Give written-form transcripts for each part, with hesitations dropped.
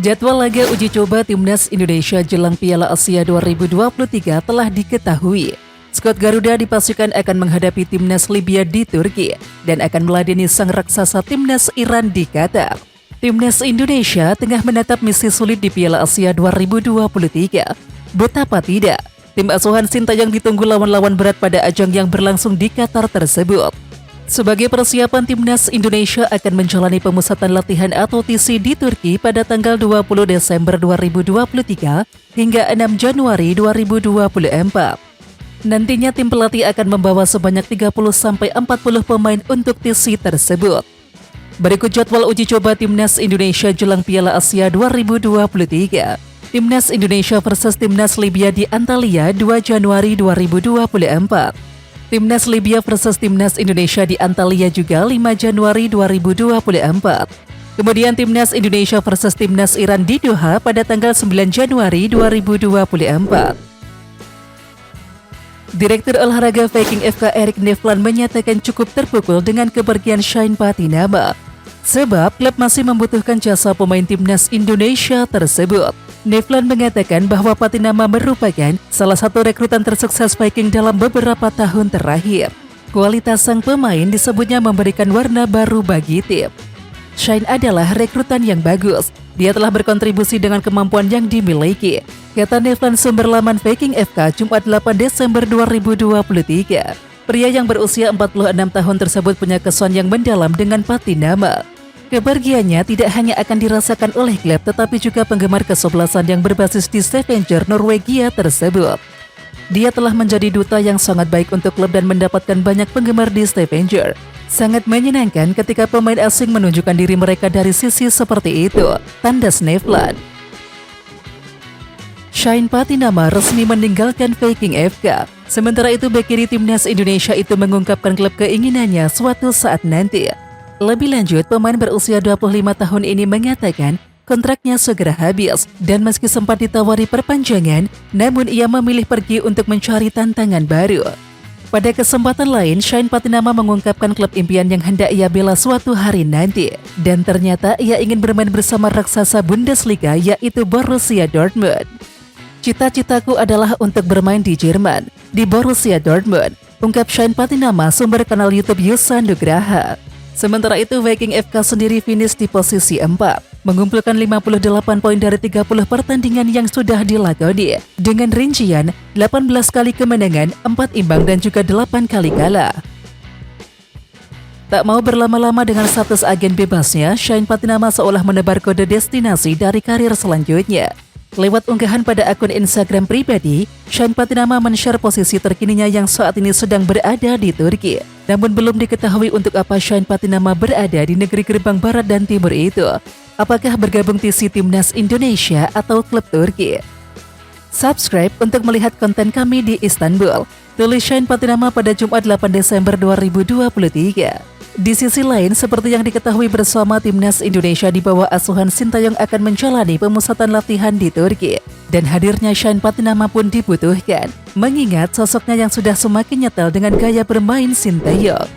Jadwal laga uji coba Timnas Indonesia jelang Piala Asia 2023 telah diketahui. Skuad Garuda dipastikan akan menghadapi Timnas Libya di Turki dan akan meladeni sang raksasa Timnas Iran di Qatar. Timnas Indonesia tengah menatap misi sulit di Piala Asia 2023. Betapa tidak, tim asuhan Sintayong ditunggu lawan-lawan berat pada ajang yang berlangsung di Qatar tersebut. Sebagai persiapan, Timnas Indonesia akan menjalani pemusatan latihan atau TC di Turki pada tanggal 20 Desember 2023 hingga 6 Januari 2024. Nantinya tim pelatih akan membawa sebanyak 30-40 pemain untuk TC tersebut. Berikut jadwal uji coba Timnas Indonesia jelang Piala Asia 2023. Timnas Indonesia versus Timnas Libya di Antalya 2 Januari 2024. Timnas Libya versus Timnas Indonesia di Antalya juga 5 Januari 2024. Kemudian Timnas Indonesia versus Timnas Iran di Doha pada tanggal 9 Januari 2024. Direktur Olahraga Viking FK Erik Nevland menyatakan cukup terpukul dengan kepergian Shane Patinama, sebab klub masih membutuhkan jasa pemain Timnas Indonesia tersebut. Nevland mengatakan bahwa Patinama merupakan salah satu rekrutan tersukses Viking dalam beberapa tahun terakhir. Kualitas sang pemain disebutnya memberikan warna baru bagi tim. Shane adalah rekrutan yang bagus. Dia telah berkontribusi dengan kemampuan yang dimiliki, kata Nevland sumber laman Viking FK Jumat 8 Desember 2023. Pria yang berusia 46 tahun tersebut punya kesan yang mendalam dengan Patinama. Kepergiannya tidak hanya akan dirasakan oleh klub tetapi juga penggemar kesebelasan yang berbasis di Stavanger, Norwegia tersebut. Dia telah menjadi duta yang sangat baik untuk klub dan mendapatkan banyak penggemar di Stavanger. Sangat menyenangkan ketika pemain asing menunjukkan diri mereka dari sisi seperti itu, tandas Nevland. Shane Patinama resmi meninggalkan Viking FK. Sementara itu bek kiri Timnas Indonesia itu mengungkapkan klub keinginannya suatu saat nanti. Lebih lanjut, pemain berusia 25 tahun ini mengatakan kontraknya segera habis dan meski sempat ditawari perpanjangan, namun ia memilih pergi untuk mencari tantangan baru. Pada kesempatan lain, Shane Patinama mengungkapkan klub impian yang hendak ia bela suatu hari nanti. Dan ternyata ia ingin bermain bersama raksasa Bundesliga yaitu Borussia Dortmund. Cita-citaku adalah untuk bermain di Jerman, di Borussia Dortmund, ungkap Shane Patinama sumber kanal YouTube Yusa Nugraha. Sementara itu, Viking FK sendiri finish di posisi 4, mengumpulkan 58 poin dari 30 pertandingan yang sudah dilakoni, dengan rincian 18 kali kemenangan, 4 imbang dan juga 8 kali kalah. Tak mau berlama-lama dengan status agen bebasnya, Shane Patinama seolah menebar kode destinasi dari karir selanjutnya. Lewat unggahan pada akun Instagram pribadi, Shane Patinama men-share posisi terkininya yang saat ini sedang berada di Turki. Namun belum diketahui untuk apa Shane Patinama berada di negeri gerbang barat dan timur itu. Apakah bergabung TC Timnas Indonesia atau klub Turki? Subscribe untuk melihat konten kami di Istanbul, tulis Shane Patinama pada Jumat 8 Desember 2023. Di sisi lain, seperti yang diketahui bersama Timnas Indonesia di bawah asuhan Sintayong akan menjalani pemusatan latihan di Turki. Dan hadirnya Shane Patinama pun dibutuhkan, mengingat sosoknya yang sudah semakin nyetel dengan gaya bermain Sintayong.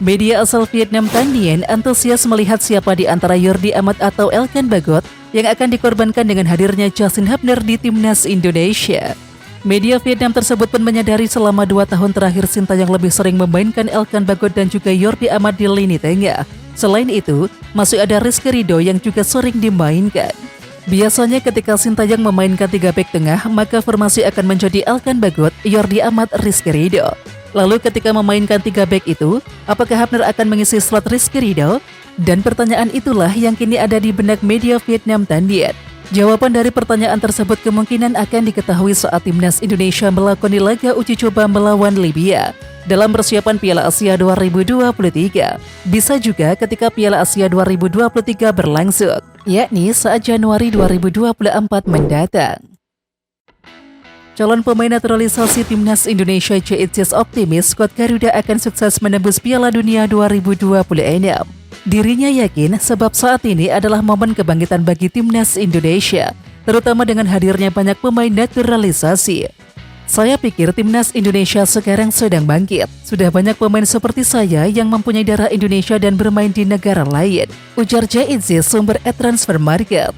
Media asal Vietnam Thanh Dien antusias melihat siapa di antara Jordi Amat atau Elkan Bagot yang akan dikorbankan dengan hadirnya Justin Hubner di Timnas Indonesia. Media Vietnam tersebut pun menyadari selama 2 tahun terakhir Sintayong lebih sering memainkan Elkan Bagot dan juga Jordi Amat di lini tengah. Selain itu, masih ada Rizky Ridho yang juga sering dimainkan. Biasanya ketika Sintayong memainkan 3 bek tengah, maka formasi akan menjadi Elkan Bagot, Jordi Amat, Rizky Ridho. Lalu ketika memainkan 3 bek itu, apakah Hubner akan mengisi slot Rizky Ridho? Dan pertanyaan itulah yang kini ada di benak media Vietnam Thanh Dien. Jawaban dari pertanyaan tersebut kemungkinan akan diketahui saat Timnas Indonesia melakoni laga uji coba melawan Libya dalam persiapan Piala Asia 2023. Bisa juga ketika Piala Asia 2023 berlangsung, yakni saat Januari 2024 mendatang. Calon pemain naturalisasi Timnas Indonesia J.H. optimis skuad Garuda akan sukses menembus Piala Dunia 2026. Dirinya yakin sebab saat ini adalah momen kebangkitan bagi Timnas Indonesia, terutama dengan hadirnya banyak pemain naturalisasi. Saya pikir timnas Indonesia sekarang sedang bangkit. Sudah banyak pemain seperti saya yang mempunyai darah Indonesia dan bermain di negara lain, ujar Jaitzis, sumber Transfer Market.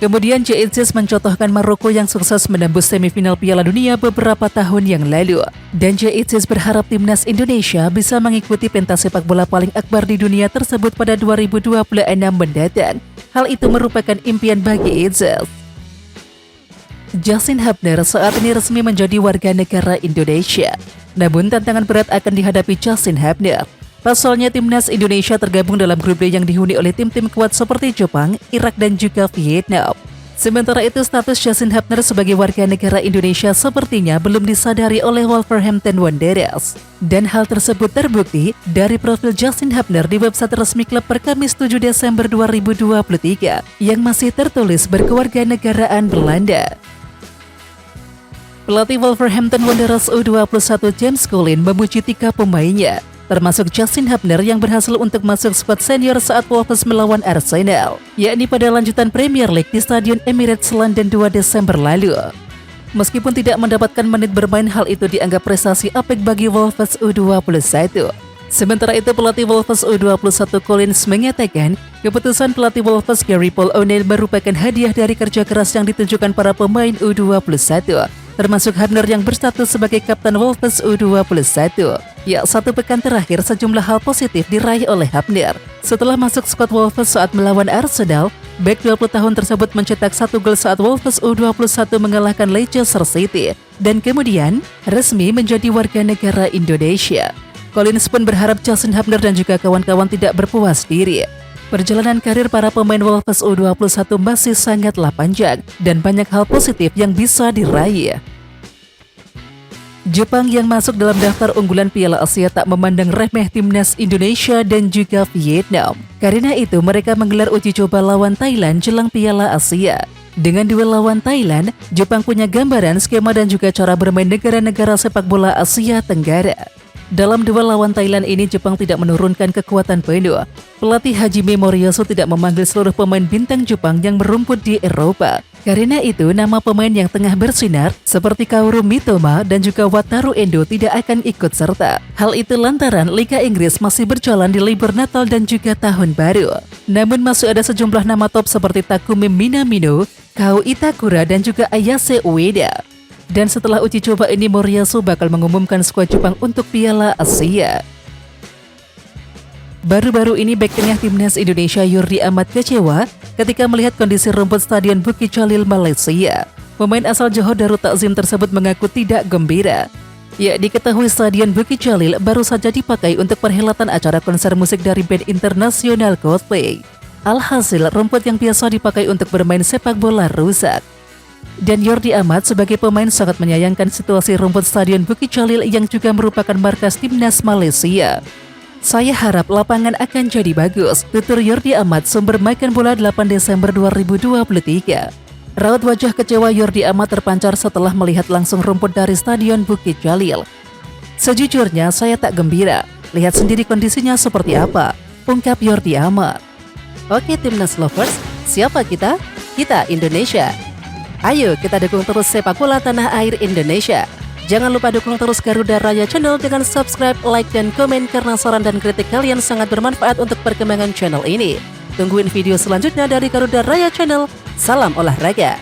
Kemudian Jaitzis mencontohkan Maroko yang sukses menembus semifinal Piala Dunia beberapa tahun yang lalu. Dan Jaitzis berharap timnas Indonesia bisa mengikuti pentas sepak bola paling akbar di dunia tersebut pada 2026 mendatang. Hal itu merupakan impian bagi Itzis. Justin Hubner saat ini resmi menjadi warga negara Indonesia. Namun tantangan berat akan dihadapi Justin Hubner. Pasalnya timnas Indonesia tergabung dalam grup D yang dihuni oleh tim-tim kuat seperti Jepang, Irak, dan juga Vietnam. Sementara itu status Justin Hubner sebagai warga negara Indonesia sepertinya belum disadari oleh Wolverhampton Wanderers. Dan hal tersebut terbukti dari profil Justin Hubner di website resmi klub per Kamis 7 Desember 2023 yang masih tertulis berkewarganegaraan Belanda. Pelatih Wolverhampton Wanderers U21 James Collin memuji 3 pemainnya, termasuk Justin Hubner yang berhasil untuk masuk skuad senior saat Wolves melawan Arsenal, yakni pada lanjutan Premier League di Stadion Emirates London 2 Desember lalu. Meskipun tidak mendapatkan menit bermain, hal itu dianggap prestasi apik bagi Wolves U21. Sementara itu pelatih Wolves U21 Collins mengatakan, keputusan pelatih Wolves Gary Paul O'Neill merupakan hadiah dari kerja keras yang ditunjukkan para pemain U21. Termasuk Hubner yang berstatus sebagai kapten Wolves U21. Ya, 1 pekan terakhir sejumlah hal positif diraih oleh Hubner. Setelah masuk skuad Wolves saat melawan Arsenal, bek 20 tahun tersebut mencetak 1 gol saat Wolves U21 mengalahkan Leicester City dan kemudian resmi menjadi warga negara Indonesia. Collins pun berharap Justin Hubner dan juga kawan-kawan tidak berpuas diri. Perjalanan karir para pemain Wolves U21 masih sangatlah panjang dan banyak hal positif yang bisa diraih. Jepang yang masuk dalam daftar unggulan Piala Asia tak memandang remeh timnas Indonesia dan juga Vietnam. Karena itu mereka menggelar uji coba lawan Thailand jelang Piala Asia. Dengan duel lawan Thailand, Jepang punya gambaran skema dan juga cara bermain negara-negara sepak bola Asia Tenggara. Dalam duel lawan Thailand ini, Jepang tidak menurunkan kekuatan penuh. Pelatih Hajime Moriyasu tidak memanggil seluruh pemain bintang Jepang yang merumput di Eropa. Karena itu, nama pemain yang tengah bersinar seperti Kaoru Mitoma dan juga Wataru Endo tidak akan ikut serta. Hal itu lantaran Liga Inggris masih berjalan di libur Natal dan juga Tahun Baru. Namun masih ada sejumlah nama top seperti Takumi Minamino, Kao Itakura, dan juga Ayase Ueda. Dan setelah uji coba ini, Moriyasu bakal mengumumkan skuad Jepang untuk Piala Asia. Baru-baru ini bek tengah timnas Indonesia Yurdi Ahmad kecewa ketika melihat kondisi rumput Stadion Bukit Jalil, Malaysia. Pemain asal Johor Darul Takzim tersebut mengaku tidak gembira. Ya, diketahui Stadion Bukit Jalil baru saja dipakai untuk perhelatan acara konser musik dari band internasional Coldplay. Alhasil, rumput yang biasa dipakai untuk bermain sepak bola rusak. Dan Yurdi Ahmad sebagai pemain sangat menyayangkan situasi rumput Stadion Bukit Jalil yang juga merupakan markas timnas Malaysia. Saya harap lapangan akan jadi bagus, tutur Yurdi Ahmad, sumber Makan Bola 8 Desember 2023. Raut wajah kecewa Yurdi Ahmad terpancar setelah melihat langsung rumput dari Stadion Bukit Jalil. Sejujurnya saya tak gembira, lihat sendiri kondisinya seperti apa, ungkap Yurdi Ahmad. Oke timnas lovers, siapa kita? Kita Indonesia. Ayo kita dukung terus sepak bola tanah air Indonesia. Jangan lupa dukung terus Garuda Raya Channel dengan subscribe, like, dan komen karena saran dan kritik kalian sangat bermanfaat untuk perkembangan channel ini. Tungguin video selanjutnya dari Garuda Raya Channel. Salam olahraga.